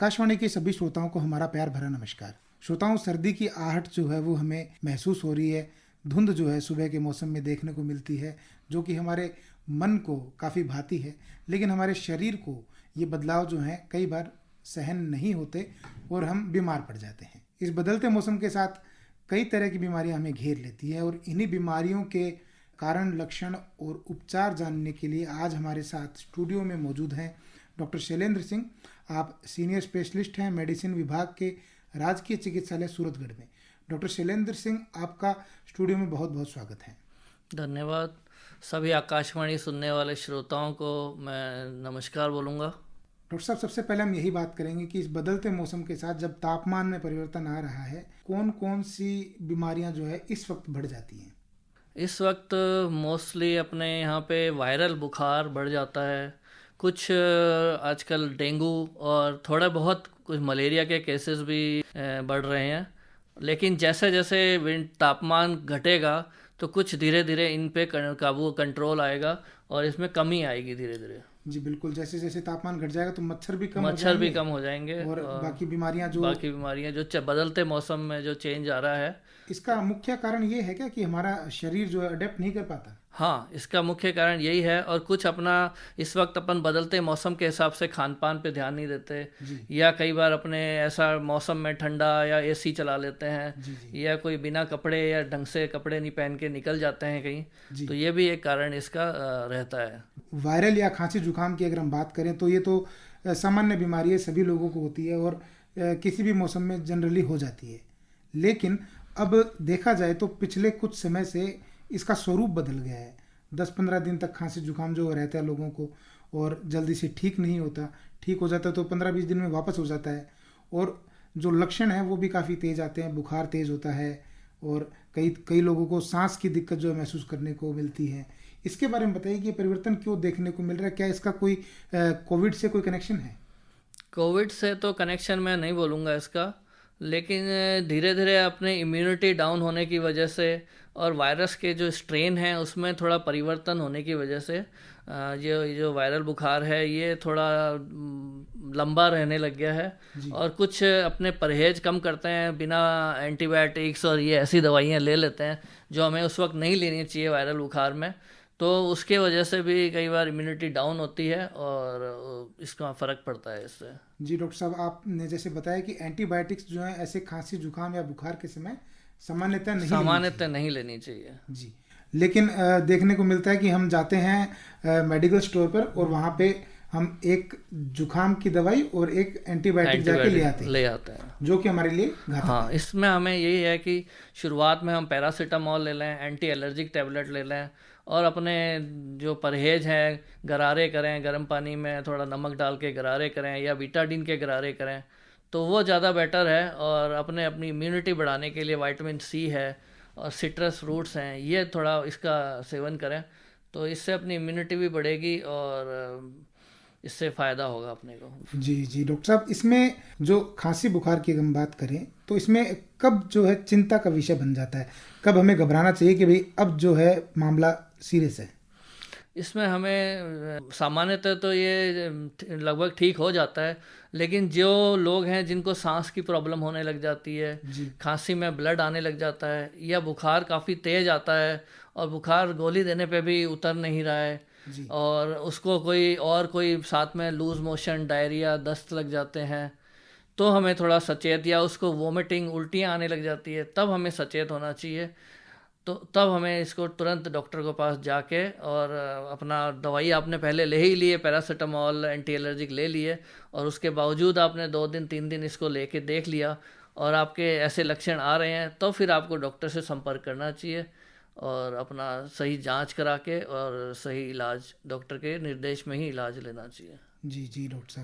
आकाशवाणी के सभी श्रोताओं को हमारा प्यार भरा नमस्कार। श्रोताओं, सर्दी की आहट जो है वो हमें महसूस हो रही है। धुंध जो है सुबह के मौसम में देखने को मिलती है, जो कि हमारे मन को काफ़ी भाती है, लेकिन हमारे शरीर को ये बदलाव जो हैं कई बार सहन नहीं होते और हम बीमार पड़ जाते हैं। इस बदलते मौसम के साथ कई तरह की बीमारियां हमें घेर लेती है और इन्हीं बीमारियों के कारण, लक्षण और उपचार जानने के लिए आज हमारे साथ स्टूडियो में मौजूद हैं डॉक्टर शैलेंद्र सिंह। आप सीनियर स्पेशलिस्ट हैं मेडिसिन विभाग के राजकीय चिकित्सालय सूरतगढ़ में। डॉक्टर शैलेंद्र सिंह, आपका स्टूडियो में बहुत बहुत स्वागत है। धन्यवाद। सभी आकाशवाणी सुनने वाले श्रोताओं को मैं नमस्कार बोलूँगा। डॉक्टर साहब, सबसे पहले हम यही बात करेंगे कि इस बदलते मौसम के साथ जब तापमान में परिवर्तन आ रहा है, कौन कौन सी बीमारियां जो है इस वक्त बढ़ जाती हैं? इस वक्त मोस्टली अपने यहाँ पे वायरल बुखार बढ़ जाता है। कुछ आजकल डेंगू और थोड़ा बहुत कुछ मलेरिया के केसेस भी बढ़ रहे हैं। लेकिन जैसे जैसे तापमान घटेगा तो कुछ धीरे धीरे इन पे काबू कंट्रोल आएगा और इसमें कमी आएगी धीरे धीरे। जी बिल्कुल, जैसे जैसे तापमान घट जाएगा तो मच्छर भी कम हो जाएंगे और बाकी बीमारियां जो बदलते मौसम में जो चेंज आ रहा है। इसका मुख्य कारण ये है क्या कि हमारा शरीर जो है अडेप्ट नहीं कर पाता? हाँ, इसका मुख्य कारण यही है। और कुछ अपना इस वक्त अपन बदलते मौसम के हिसाब से खान पान पे ध्यान नहीं देते, या कई बार अपने ऐसा मौसम में ठंडा या एसी चला लेते हैं, या कोई बिना कपड़े या ढंग से कपड़े नहीं पहन के निकल जाते हैं कहीं, तो ये भी एक कारण इसका रहता है। वायरल या खांसी जुकाम की अगर हम बात करें तो ये तो सामान्य बीमारी है, सभी लोगों को होती है और किसी भी मौसम में जनरली हो जाती है। लेकिन अब देखा जाए तो पिछले कुछ समय से इसका स्वरूप बदल गया है। 10-15 दिन तक खांसी जुकाम जो रहता है लोगों को और जल्दी से ठीक नहीं होता, ठीक हो जाता है तो 15-20 दिन में वापस हो जाता है। और जो लक्षण है वो भी काफ़ी तेज आते हैं, बुखार तेज होता है और कई लोगों को सांस की दिक्कत जो है महसूस करने को मिलती है। इसके बारे में बताइए कि ये परिवर्तन क्यों देखने को मिल रहा है? क्या इसका कोई कोविड से कोई कनेक्शन है? कोविड से तो कनेक्शन मैं नहीं बोलूँगा इसका, लेकिन धीरे धीरे अपने इम्यूनिटी डाउन होने की वजह से और वायरस के जो स्ट्रेन हैं उसमें थोड़ा परिवर्तन होने की वजह से जो वायरल बुखार है ये थोड़ा लंबा रहने लग गया है। और कुछ अपने परहेज कम करते हैं, बिना एंटीबायोटिक्स और ये ऐसी दवाइयाँ ले लेते हैं जो हमें उस वक्त नहीं लेनी चाहिए वायरल बुखार में, तो उसके वजह से भी कई बार इम्यूनिटी डाउन होती है और इसका फ़र्क पड़ता है इससे। जी डॉक्टर साहब, आपने जैसे बताया कि एंटीबायोटिक्स जो है ऐसे खांसी जुकाम या बुखार के समय सामान्यतः नहीं लेनी चाहिए। जी, लेकिन देखने को मिलता है कि हम जाते हैं मेडिकल स्टोर पर और वहाँ पे हम एक जुकाम की दवाई और एक एंटीबायोटिक जाके ले आते हैं जो कि हमारे लिए घातक है। हाँ, इसमें हमें यही है कि शुरुआत में हम पैरासीटामोल ले लें, एंटी एलर्जिक टैबलेट ले लें और अपने जो परहेज हैं गरारे करें, गर्म पानी में थोड़ा नमक डाल के गरारे करें या बीटाडीन के गरारे करें तो वो ज़्यादा बेटर है। और अपनी इम्यूनिटी बढ़ाने के लिए विटामिन सी है और सिट्रस फ्रूट्स हैं, ये थोड़ा इसका सेवन करें तो इससे अपनी इम्यूनिटी भी बढ़ेगी और इससे फ़ायदा होगा अपने को। जी डॉक्टर साहब, इसमें जो खांसी बुखार की हम बात करें तो इसमें कब जो है चिंता का विषय बन जाता है, कब हमें घबराना चाहिए कि भाई अब जो है मामला सीरियस है? इसमें हमें सामान्यतः तो ये लगभग ठीक हो जाता है, लेकिन जो लोग हैं जिनको सांस की प्रॉब्लम होने लग जाती है, खांसी में ब्लड आने लग जाता है या बुखार काफ़ी तेज आता है और बुखार गोली देने पे भी उतर नहीं रहा है और उसको कोई साथ में लूज मोशन, डायरिया, दस्त लग जाते हैं, तो हमें थोड़ा सचेत, या उसको वोमिटिंग, उल्टियाँ आने लग जाती है, तब हमें सचेत होना चाहिए। तो तब हमें इसको तुरंत डॉक्टर के पास जाके और अपना दवाई आपने पहले ले ही लिए, पैरासीटामोल, एंटी एलर्जिक ले लिए और उसके बावजूद आपने 2 दिन 3 दिन इसको लेके देख लिया और आपके ऐसे लक्षण आ रहे हैं तो फिर आपको डॉक्टर से संपर्क करना चाहिए और अपना सही जांच करा के और सही इलाज, डॉक्टर के निर्देश में ही इलाज लेना चाहिए। जी डॉक्टर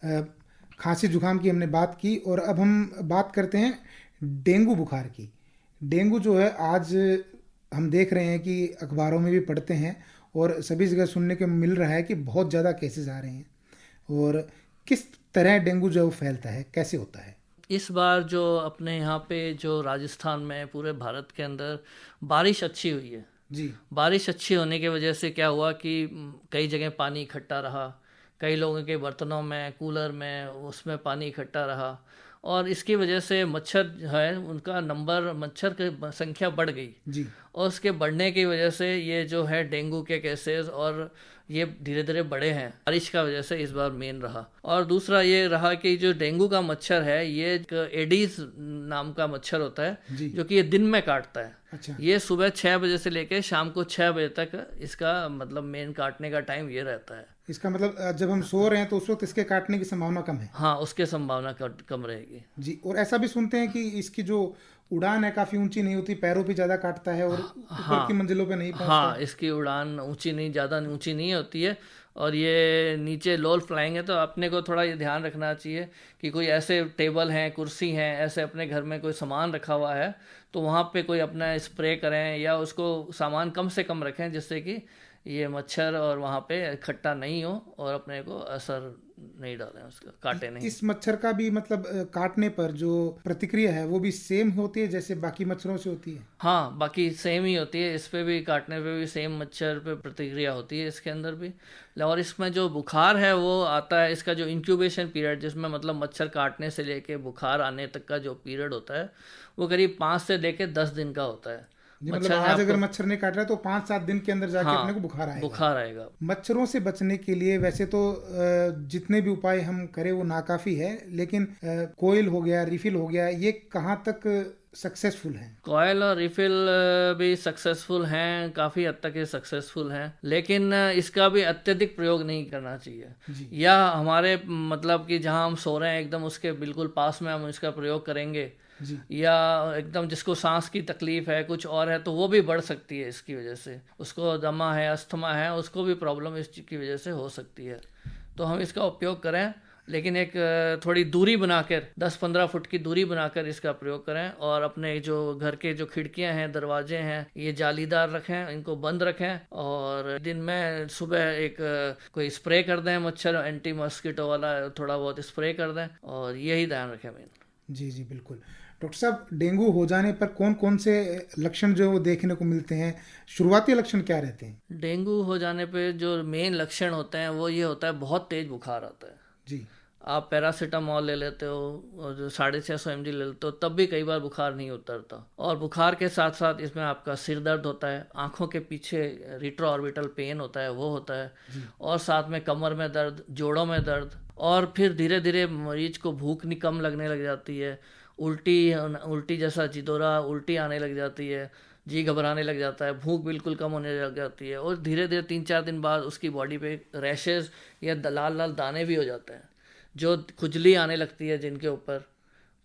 साहब, खांसी जुकाम की हमने बात की और अब हम बात करते हैं डेंगू बुखार की। डेंगू जो है आज हम देख रहे हैं कि अखबारों में भी पढ़ते हैं और सभी जगह सुनने को मिल रहा है कि बहुत ज़्यादा केसेस आ रहे हैं। और किस तरह डेंगू जो है वो फैलता है, कैसे होता है? इस बार जो अपने यहाँ पे जो राजस्थान में, पूरे भारत के अंदर बारिश अच्छी हुई है। जी, बारिश अच्छी होने की वजह से क्या हुआ कि कई जगह पानी इकट्ठा रहा, कई लोगों के बर्तनों में, कूलर में, उसमें पानी इकट्ठा रहा, और इसकी वजह से मच्छर जो है उनका नंबर, मच्छर की संख्या बढ़ गई जी। और उसके बढ़ने की वजह से ये जो है डेंगू के केसेस और ये धीरे धीरे बढ़े हैं। बारिश का वजह से इस बार मेन रहा। और दूसरा ये रहा कि जो डेंगू का मच्छर है ये एक एडीज नाम का मच्छर होता है जी। जो कि ये दिन में काटता है। अच्छा। ये सुबह 6 बजे से लेकर शाम को 6 बजे तक इसका मतलब मेन काटने का टाइम ये रहता है। इसका मतलब जब हम सो रहे हैं तो उस वक्त इसके काटने की संभावना कम है। हाँ, उसके संभावना कम रहेगी जी। और ऐसा भी सुनते हैं कि इसकी जो उड़ान है काफी ऊंची नहीं होती, पैरों पे ज्यादा काटता है और ऊपर की मंजिलों पे नहीं पहुंचता। हाँ, इसकी उड़ान ऊंची नहीं, ज़्यादा ऊंची नहीं होती है और ये नीचे लो फ्लाइंग है। तो अपने को थोड़ा ये ध्यान रखना चाहिए कि कोई ऐसे टेबल हैं, कुर्सी हैं, ऐसे अपने घर में कोई सामान रखा हुआ है तो वहाँ पे कोई अपना स्प्रे करें या उसको सामान कम से कम रखें जिससे कि ये मच्छर और वहाँ पे इकट्ठा नहीं हो और अपने को असर नहीं डालें, उसका काटे नहीं। इस मच्छर का भी मतलब काटने पर जो प्रतिक्रिया है वो भी सेम होती है जैसे बाकी मच्छरों से होती है? हाँ, बाकी सेम ही होती है। इस पे भी, काटने पे भी सेम मच्छर पे प्रतिक्रिया होती है इसके अंदर भी। और इसमें जो बुखार है वो आता है, इसका जो इंक्यूबेशन पीरियड जिसमें मतलब मच्छर काटने से लेके बुखार आने तक का जो पीरियड होता है वो करीब 5 से लेके 10 दिन का होता है। मतलब आज अगर मच्छर ने काट रहा है तो 5-7 दिन के अंदर जाके अपने को बुखार आएगा। मच्छरों से बचने के लिए वैसे तो जितने भी उपाय हम करें वो नाकाफी है, लेकिन कोयल हो गया, रिफिल हो गया, ये कहाँ तक सक्सेसफुल हैं? कॉयल और रिफिल भी सक्सेसफुल हैं, काफ़ी हद तक ये सक्सेसफुल हैं, लेकिन इसका भी अत्यधिक प्रयोग नहीं करना चाहिए। या हमारे मतलब कि जहां हम सो रहे हैं एकदम उसके बिल्कुल पास में हम इसका प्रयोग करेंगे जी। या एकदम जिसको सांस की तकलीफ है, कुछ और है, तो वो भी बढ़ सकती है इसकी वजह से। उसको दमा है, अस्थमा है, उसको भी प्रॉब्लम इस चीज़ की वजह से हो सकती है। तो हम इसका उपयोग करें, लेकिन एक थोड़ी दूरी बनाकर, 10-15 फुट की दूरी बनाकर इसका प्रयोग करें और अपने जो घर के जो खिड़कियां हैं, दरवाजे हैं, ये जालीदार रखें, इनको बंद रखें और दिन में सुबह एक कोई स्प्रे कर दें, मच्छर एंटी मस्कीटो वाला थोड़ा बहुत स्प्रे कर दें और यही ध्यान रखें मेन। जी जी बिल्कुल। डॉक्टर साहब, डेंगू हो जाने पर कौन कौन से लक्षण जो देखने को मिलते हैं? शुरुआती लक्षण क्या रहते हैं? डेंगू हो जाने पे जो मेन लक्षण होते हैं वो ये होता है, बहुत तेज बुखार आता है। जी। आप पैरासीटामॉल ले लेते हो और जो 650 mg ले लेते हो तब भी कई बार बुखार नहीं उतरता। और बुखार के साथ साथ इसमें आपका सिर दर्द होता है, आंखों के पीछे रिट्रो ऑर्बिटल पेन होता है, वो होता है, और साथ में कमर में दर्द, जोड़ों में दर्द, और फिर धीरे धीरे मरीज को भूख नहीं कम लगने लग जाती है, उल्टी जैसा जिदोरा उल्टी आने लग जाती है, जी घबराने लग जाता है, भूख बिल्कुल कम होने लग जाती है, और धीरे धीरे 3-4 दिन बाद उसकी बॉडी पे रैशेज या लाल लाल दाने भी हो जाते हैं, जो खुजली आने लगती है जिनके ऊपर।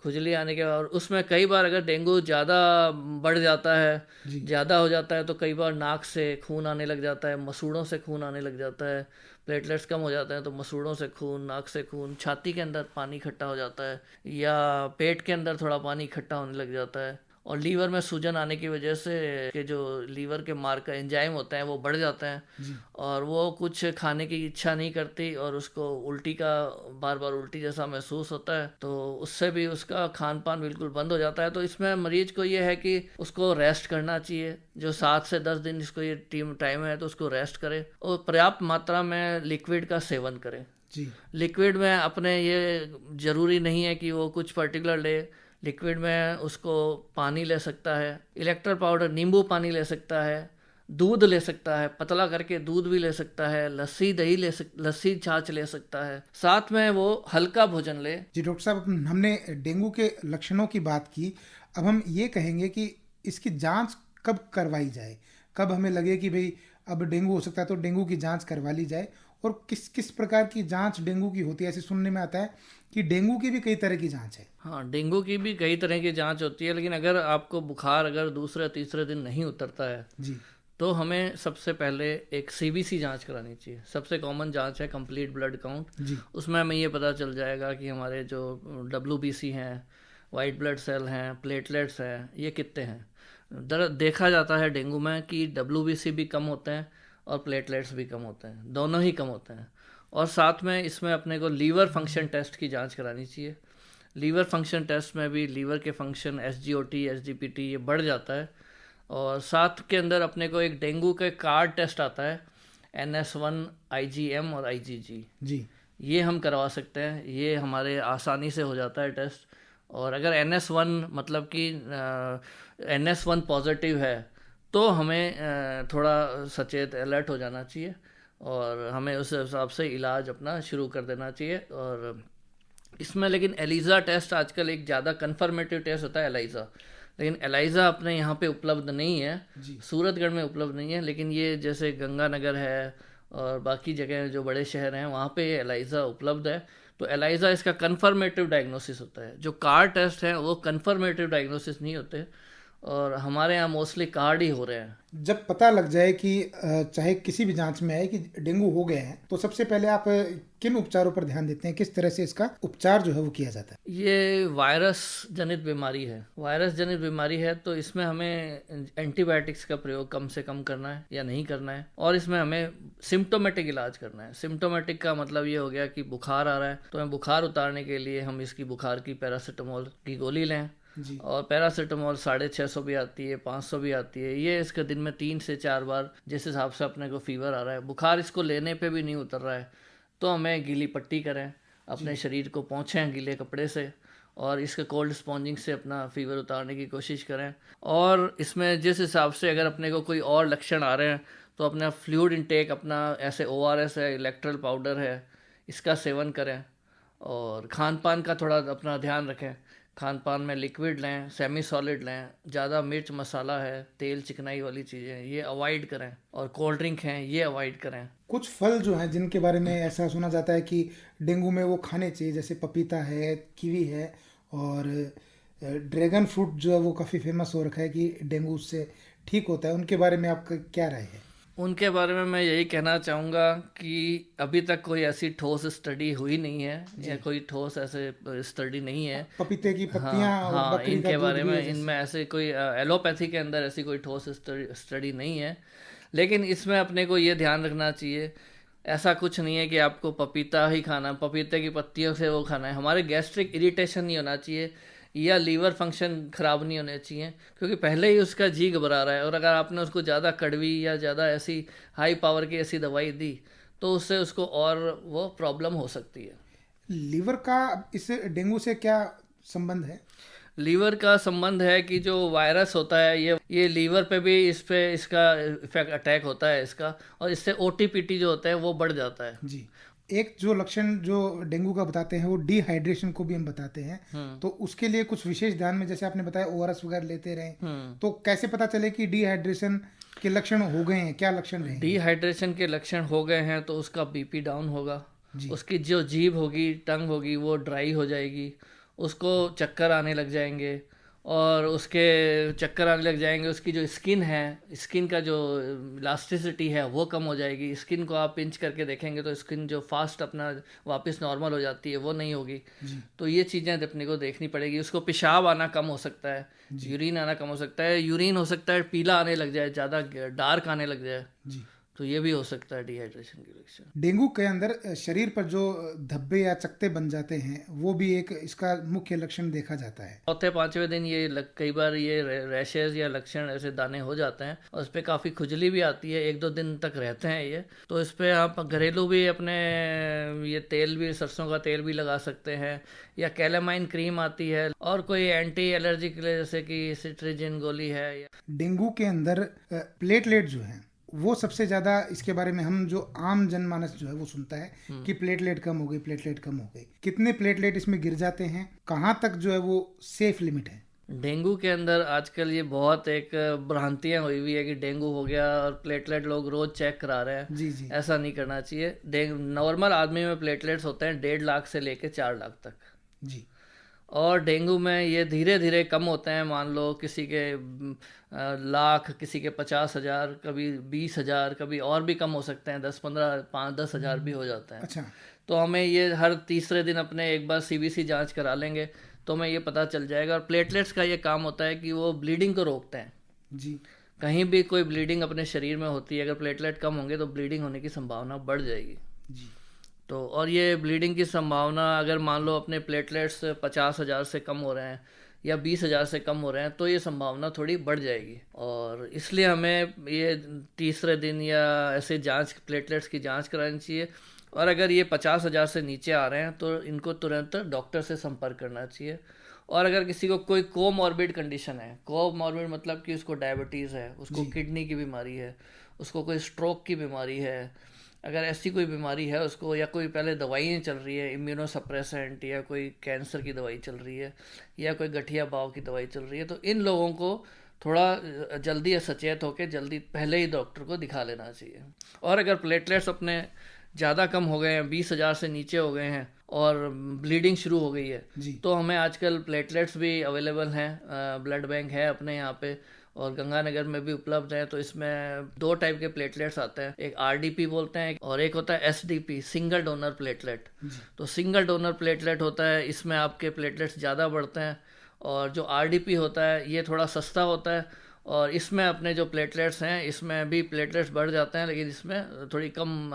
खुजली आने के बाद उसमें कई बार अगर डेंगू ज़्यादा बढ़ जाता है, ज़्यादा हो जाता है, तो कई बार नाक से खून आने लग जाता है, मसूड़ों से खून आने लग जाता है, प्लेटलेट्स कम हो जाते हैं तो मसूड़ों से खून, नाक से खून, छाती के अंदर पानी इकट्ठा हो जाता है या पेट के अंदर थोड़ा पानी इकट्ठा होने लग जाता है, और लीवर में सूजन आने की वजह से के जो लीवर के मार्ग का एंजाइम होते हैं वो बढ़ जाते हैं और वो कुछ खाने की इच्छा नहीं करती और उसको उल्टी का बार बार उल्टी जैसा महसूस होता है, तो उससे भी उसका खान पान बिल्कुल बंद हो जाता है। तो इसमें मरीज को ये है कि उसको रेस्ट करना चाहिए, जो 7 से 10 दिन इसको ये टाइम है तो उसको रेस्ट करे और पर्याप्त मात्रा में लिक्विड का सेवन करें। लिक्विड में अपने ये जरूरी नहीं है कि वो कुछ पर्टिकुलर ले, लिक्विड में उसको पानी ले सकता है, इलेक्ट्रल पाउडर, नींबू पानी ले सकता है, दूध ले सकता है, पतला करके दूध भी ले सकता है, लस्सी दही लस्सी छाछ ले सकता है, साथ में वो हल्का भोजन ले। जी डॉक्टर साहब, हमने डेंगू के लक्षणों की बात की, अब हम ये कहेंगे कि इसकी जांच कब करवाई जाए, कब हमें लगे कि भाई अब डेंगू हो सकता है तो डेंगू की जांच करवा ली जाए, और किस किस प्रकार की जांच डेंगू की होती है? ऐसे सुनने में आता है कि डेंगू की भी कई तरह की जांच है। हाँ, डेंगू की भी कई तरह की जांच होती है, लेकिन अगर आपको बुखार अगर दूसरे तीसरे दिन नहीं उतरता है जी, तो हमें सबसे पहले एक सीबीसी जांच करानी चाहिए। सबसे कॉमन जांच है कंप्लीट ब्लड काउंट। उसमें हमें ये पता चल जाएगा कि हमारे जो WBC हैं, वाइट ब्लड सेल हैं, प्लेटलेट्स हैं, ये कितने हैं। देखा जाता है डेंगू में कि WBC भी कम होते हैं और प्लेटलेट्स भी कम होते हैं, दोनों ही कम होते हैं। और साथ में इसमें अपने को लीवर फंक्शन टेस्ट की जांच करानी चाहिए। लीवर फंक्शन टेस्ट में भी लीवर के फंक्शन SGOT, SGPT ये बढ़ जाता है। और साथ के अंदर अपने को एक डेंगू का कार्ड टेस्ट आता है, NS1, IgM और IgG, जी ये हम करवा सकते हैं। ये हमारे आसानी से हो जाता है टेस्ट। और अगर NS1 मतलब कि NS1 पॉजिटिव है तो हमें थोड़ा सचेत अलर्ट हो जाना चाहिए और हमें उस हिसाब से इलाज अपना शुरू कर देना चाहिए। और इसमें लेकिन एलिज़ा टेस्ट आजकल एक ज़्यादा कन्फर्मेटिव टेस्ट होता है एलाइज़ा, लेकिन एलाइज़ा अपने यहाँ पे उपलब्ध नहीं है, सूरतगढ़ में उपलब्ध नहीं है। लेकिन ये जैसे गंगानगर है और बाकी जगह जो बड़े शहर हैं वहाँ पे एलाइज़ा उपलब्ध है। तो एलाइज़ा इसका कन्फर्मेटिव डायग्नोसिस होता है। जो कार टेस्ट हैं वो कन्फर्मेटिव डायग्नोसिस नहीं होते और हमारे यहाँ मोस्टली कार्ड ही हो रहे हैं। जब पता लग जाए कि चाहे किसी भी जांच में आए कि डेंगू हो गया है, तो सबसे पहले आप किन उपचारों पर ध्यान देते हैं? किस तरह से इसका उपचार जो है वो किया जाता है? ये वायरस जनित बीमारी है। वायरस जनित बीमारी है तो इसमें हमें एंटीबायोटिक्स का प्रयोग कम से कम करना है या नहीं करना है। और इसमें हमें सिम्टोमेटिक इलाज करना है। सिम्टोमेटिक का मतलब ये हो गया कि बुखार आ रहा है तो हमें बुखार उतारने के लिए हम इसकी बुखार की पैरासीटामोल की गोली लें। और पैरासीटामोल 650 भी आती है, 500 भी आती है। ये इसके दिन में 3 से 4 बार जिस हिसाब से अपने को फीवर आ रहा है, बुखार इसको लेने पे भी नहीं उतर रहा है, तो हमें गीली पट्टी करें, अपने शरीर को पोंछें गीले कपड़े से और इसके कोल्ड स्पॉन्जिंग से अपना फीवर उतारने की कोशिश करें। और इसमें जिस हिसाब से अगर अपने को कोई और लक्षण आ रहे हैं तो अपना फ्लूइड इनटेक, अपना ऐसे ORS है, इलेक्ट्रल पाउडर है, इसका सेवन करें। और खान पान का थोड़ा अपना ध्यान रखें। खान पान में लिक्विड लें, सेमी सॉलिड लें, ज़्यादा मिर्च मसाला है, तेल चिकनाई वाली चीज़ें ये अवॉइड करें। और कोल्ड ड्रिंक हैं ये अवॉइड करें। कुछ फल जो हैं जिनके बारे में ऐसा सुना जाता है कि डेंगू में वो खाने चाहिए, जैसे पपीता है, कीवी है और ड्रैगन फ्रूट जो है वो काफ़ी फेमस हो रखा है कि डेंगू उससे ठीक होता है। उनके बारे में आपका क्या राय है? उनके बारे में मैं यही कहना चाहूँगा कि अभी तक कोई ऐसी ठोस स्टडी हुई नहीं है या कोई ठोस ऐसे स्टडी नहीं है। पपीते की पत्तियां हाँ, बकरी का इनके दूध बारे भी में है इनमें ऐसे कोई एलोपैथी के अंदर ऐसी कोई ठोस स्टडी नहीं है। लेकिन इसमें अपने को ये ध्यान रखना चाहिए, ऐसा कुछ नहीं है कि आपको पपीता ही खाना, पपीते की पत्तियों से वो खाना है। हमारे गैस्ट्रिक इरिटेशन नहीं होना चाहिए या लीवर फंक्शन ख़राब नहीं होने चाहिए, क्योंकि पहले ही उसका जी घबरा रहा है। और अगर आपने उसको ज़्यादा कड़वी या ज़्यादा ऐसी हाई पावर की ऐसी दवाई दी तो उससे उसको और वो प्रॉब्लम हो सकती है। लीवर का इस डेंगू से क्या संबंध है? लीवर का संबंध है कि जो वायरस होता है ये लीवर पे भी इसका इफेक्ट अटैक होता है इसका, और इससे OTPT जो होता है वो बढ़ जाता है। जी, एक जो लक्षण जो डेंगू का बताते हैं वो डिहाइड्रेशन को भी हम बताते हैं, तो उसके लिए कुछ विशेष ध्यान में, जैसे आपने बताया ORS वगैरह लेते रहें, तो कैसे पता चले कि डिहाइड्रेशन के लक्षण हो गए हैं? क्या लक्षण रहेंगे? डिहाइड्रेशन के लक्षण हो गए हैं तो उसका BP डाउन होगा, उसकी जो जीभ होगी, टंग होगी, वो ड्राई हो जाएगी, उसको चक्कर आने लग जाएंगे। और उसके चक्कर आने लग जाएंगे, उसकी जो स्किन है, स्किन का जो इलास्टिसिटी है वो कम हो जाएगी। स्किन को आप पिंच करके देखेंगे तो स्किन जो फास्ट अपना वापस नॉर्मल हो जाती है वो नहीं होगी। तो ये चीज़ें अपने को देखनी पड़ेगी। उसको पेशाब आना कम हो सकता है, यूरिन आना कम हो सकता है। यूरिन हो सकता है पीला आने लग जाए, ज़्यादा डार्क आने लग जाए, तो ये भी हो सकता है डिहाइड्रेशन की लक्षण। डेंगू के अंदर शरीर पर जो धब्बे या चकत्ते बन जाते हैं वो भी एक इसका मुख्य लक्षण देखा जाता है। चौथे पांचवें दिन कई बार ये रैशेज या लक्षण ऐसे दाने हो जाते हैं और उस पर काफ़ी खुजली भी आती है, 1-2 दिन तक रहते हैं ये। तो इस पर आप घरेलू भी अपने ये तेल भी, सरसों का तेल भी लगा सकते हैं, या कैलेमाइन क्रीम आती है, और कोई एंटी एलर्जी के लिए जैसे कि सिट्रिजिन गोली है। डेंगू के अंदर प्लेटलेट जो है वो सबसे ज्यादा, इसके बारे में हम जो आम जनमानस जो है वो सुनता है कि प्लेटलेट कम हो गई, प्लेटलेट कम हो गई। कितने प्लेटलेट इसमें गिर जाते हैं? कहाँ तक जो है वो सेफ लिमिट है? डेंगू के अंदर आजकल ये बहुत एक भ्रांतियां हुई हुई है कि डेंगू हो गया और प्लेटलेट लोग रोज चेक करा रहे हैं। जी। ऐसा नहीं करना चाहिए। नॉर्मल आदमी में प्लेटलेट्स होते हैं 1.5 लाख से लेके 4 लाख तक जी। और डेंगू में ये धीरे धीरे कम होते हैं। मान लो किसी के लाख, किसी के 50,000, कभी 20,000, कभी और भी कम हो सकते हैं, 10-15, 5-10 हज़ार भी हो जाते हैं। अच्छा। तो हमें ये हर तीसरे दिन अपने एक बार CBC जांच करा लेंगे तो हमें ये पता चल जाएगा। और प्लेटलेट्स का ये काम होता है कि वो ब्लीडिंग को रोकते हैं। जी। कहीं भी कोई ब्लीडिंग अपने शरीर में होती है, अगर प्लेटलेट कम होंगे तो ब्लीडिंग होने की संभावना बढ़ जाएगी। जी। तो और ये ब्लीडिंग की संभावना, अगर मान लो अपने प्लेटलेट्स 50,000 से कम हो रहे हैं या 20,000 से कम हो रहे हैं, तो ये संभावना थोड़ी बढ़ जाएगी। और इसलिए हमें ये तीसरे दिन या ऐसे जांच, प्लेटलेट्स की जांच करानी चाहिए। और अगर ये 50,000 से नीचे आ रहे हैं तो इनको तुरंत डॉक्टर से संपर्क करना चाहिए। और अगर किसी को कोई कोमॉर्बिड कंडीशन है, कोमॉर्बिड मतलब कि उसको डायबिटीज़ है, उसको किडनी की बीमारी है, उसको कोई स्ट्रोक की बीमारी है, अगर ऐसी कोई बीमारी है उसको, या कोई पहले दवाइयाँ चल रही है, इम्यूनोसप्रेसेंट, या कोई कैंसर की दवाई चल रही है, या कोई गठिया बाव की दवाई चल रही है, तो इन लोगों को थोड़ा जल्दी सचेत होकर जल्दी पहले ही डॉक्टर को दिखा लेना चाहिए। और अगर प्लेटलेट्स अपने ज़्यादा कम हो गए हैं, 20,000 से नीचे हो गए हैं और ब्लीडिंग शुरू हो गई है, तो हमें आजकल प्लेटलेट्स भी अवेलेबल हैं, ब्लड बैंक है अपने यहाँ पे और गंगानगर में भी उपलब्ध है। तो इसमें 2 टाइप के प्लेटलेट्स आते हैं, एक आरडीपी बोलते हैं और एक होता है एसडीपी, सिंगल डोनर प्लेटलेट। तो सिंगल डोनर प्लेटलेट होता है, इसमें आपके प्लेटलेट्स ज़्यादा बढ़ते हैं, और जो आरडीपी होता है ये थोड़ा सस्ता होता है, और इसमें अपने जो प्लेटलेट्स हैं इसमें भी प्लेटलेट्स बढ़ जाते हैं, लेकिन इसमें थोड़ी कम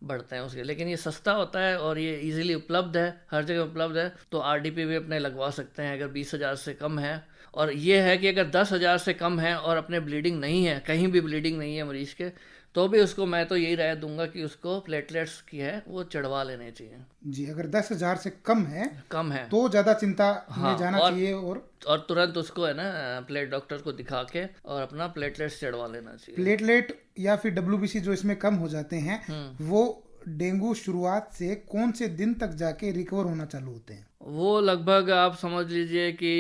बढ़ते हैं उसके, लेकिन ये सस्ता होता है और ये इजीली उपलब्ध है, हर जगह उपलब्ध है। तो आरडीपी भी अपने लगवा सकते हैं अगर 20,000 से कम है। और ये है कि अगर 10,000 से कम है और अपने ब्लीडिंग नहीं है, कहीं भी ब्लीडिंग नहीं है मरीज के, तो भी उसको मैं तो यही राय दूंगा कि उसको प्लेटलेट्स की है वो चढ़वा लेने चाहिए। जी, अगर 10,000 से कम है तो ज़्यादा चिंता में जाना चाहिए और तुरंत उसको है ना प्लेट डॉक्टर को दिखा के और अपना प्लेटलेट्स चढ़वा लेना चाहिए। प्लेटलेट या फिर डब्ल्यूबीसी जो इसमें कम हो जाते हैं, वो डेंगू शुरुआत से कौन से दिन तक जाके रिकवर होना चालू होते हैं? वो लगभग आप समझ लीजिए कि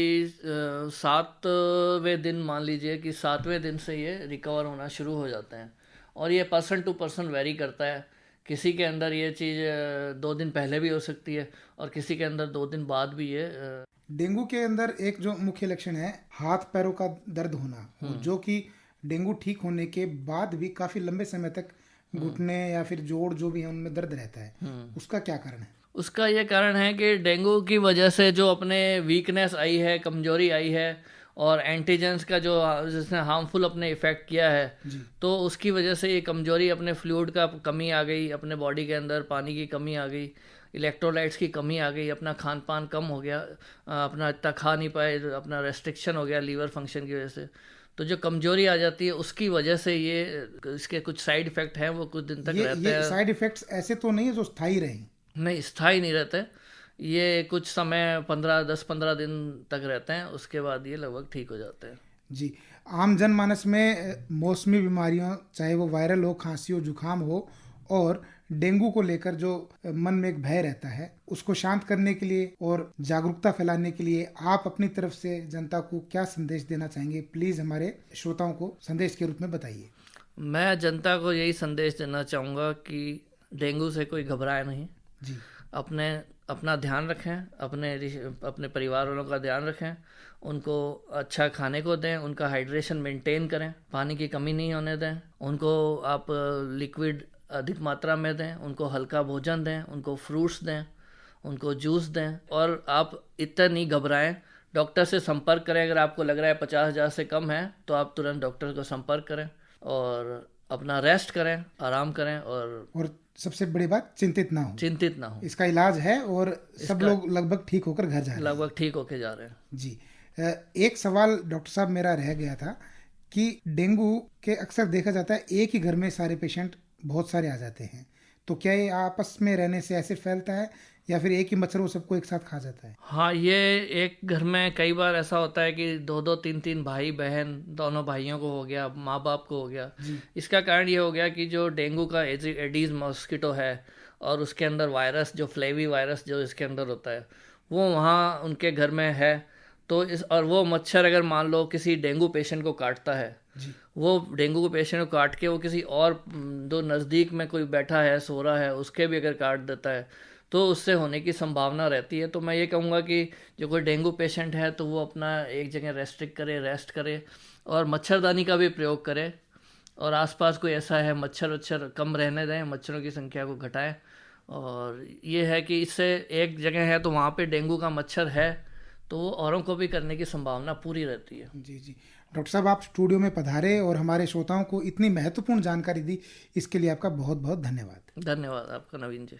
7वें दिन, मान लीजिए कि 7वें दिन से ये रिकवर होना शुरू हो जाते हैं। और ये पर्सन टू पर्सन वेरी करता है, किसी के अंदर ये चीज़ 2 दिन पहले भी हो सकती है और किसी के अंदर 2 दिन बाद भी ये। डेंगू के अंदर एक जो मुख्य लक्षण है हाथ पैरों का दर्द होना, जो कि डेंगू ठीक होने के बाद भी काफी लंबे समय तक घुटने या फिर जोड़ जो भी है उनमें दर्द रहता है, उसका क्या कारण है? उसका ये कारण है कि डेंगू की वजह से जो अपने वीकनेस आई है, कमजोरी आई है, और एंटीजेंस का जो जिसने हार्मफुल अपने इफेक्ट किया है, तो उसकी वजह से ये कमजोरी, अपने फ्लूइड का कमी आ गई, अपने बॉडी के अंदर पानी की कमी आ गई, इलेक्ट्रोलाइट्स की कमी आ गई, अपना खान पान कम हो गया, अपना इतना खा नहीं पाए, अपना रेस्ट्रिक्शन हो गया लीवर फंक्शन की वजह से। तो जो कमजोरी आ जाती है उसकी वजह से ये, इसके कुछ साइड इफेक्ट हैं, वो कुछ दिन तक रहते हैं। साइड इफेक्ट्स ऐसे तो नहीं है जो स्थायी रहे? नहीं, स्थायी नहीं रहते, ये कुछ समय 10-15 दिन तक रहते हैं, उसके बाद ये लगभग ठीक हो जाते हैं। जी, आम जनमानस में मौसमी बीमारियों, चाहे वो वायरल हो, खांसी हो, जुकाम हो, और डेंगू को लेकर जो मन में एक भय रहता है, उसको शांत करने के लिए और जागरूकता फैलाने के लिए आप अपनी तरफ से जनता को क्या संदेश देना चाहेंगे? प्लीज हमारे श्रोताओं को संदेश के रूप में बताइए। मैं जनता को यही संदेश देना चाहूँगा कि डेंगू से कोई घबराए नहीं जी, अपना ध्यान रखें, अपने परिवार वालों का ध्यान रखें, उनको अच्छा खाने को दें, उनका हाइड्रेशन मेंटेन करें, पानी की कमी नहीं होने दें, उनको आप लिक्विड अधिक मात्रा में दें, उनको हल्का भोजन दें, उनको फ्रूट्स दें, उनको जूस दें, और आप इतना नहीं घबराएं, डॉक्टर से संपर्क करें। अगर आपको लग रहा है 50,000 से कम है तो आप तुरंत डॉक्टर को संपर्क करें और अपना रेस्ट करें, आराम करें, और सबसे बड़ी बात, चिंतित ना हो। इसका इलाज है और सब लोग लगभग ठीक होकर घर जा रहे हैं। लगभग ठीक होकर जा रहे हैं। जी, एक सवाल डॉक्टर साहब मेरा रह गया था कि डेंगू के अक्सर देखा जाता है एक ही घर में सारे पेशेंट बहुत सारे आ जाते हैं, तो क्या ये आपस में रहने से ऐसे फैलता है या फिर एक ही मच्छर वो सबको एक साथ खा जाता है? हाँ, ये एक घर में कई बार ऐसा होता है कि 2-2, 3-3 भाई बहन, दोनों भाइयों को हो गया, माँ बाप को हो गया। इसका कारण ये हो गया कि जो डेंगू का एडीज मॉस्किटो है और उसके अंदर वायरस, जो फ्लेवी वायरस जो इसके अंदर होता है, वो वहाँ उनके घर में है। तो और वो मच्छर अगर मान लो किसी डेंगू पेशेंट को काटता है, वो डेंगू के पेशेंट को काट के वो किसी और जो नज़दीक में कोई बैठा है, सो रहा है, उसके भी अगर काट देता है तो उससे होने की संभावना रहती है। तो मैं ये कहूँगा कि जो कोई डेंगू पेशेंट है तो वो अपना एक जगह रेस्ट करे और मच्छरदानी का भी प्रयोग करे, और आसपास कोई ऐसा है मच्छर कम रहने दें, मच्छरों की संख्या को घटाएं। और ये है कि इससे एक जगह है तो वहाँ पे डेंगू का मच्छर है तो वो औरों को भी करने की संभावना पूरी रहती है। जी, डॉक्टर साहब, आप स्टूडियो में पधारे और हमारे श्रोताओं को इतनी महत्वपूर्ण जानकारी दी, इसके लिए आपका बहुत बहुत धन्यवाद। धन्यवाद आपका नवीन जी।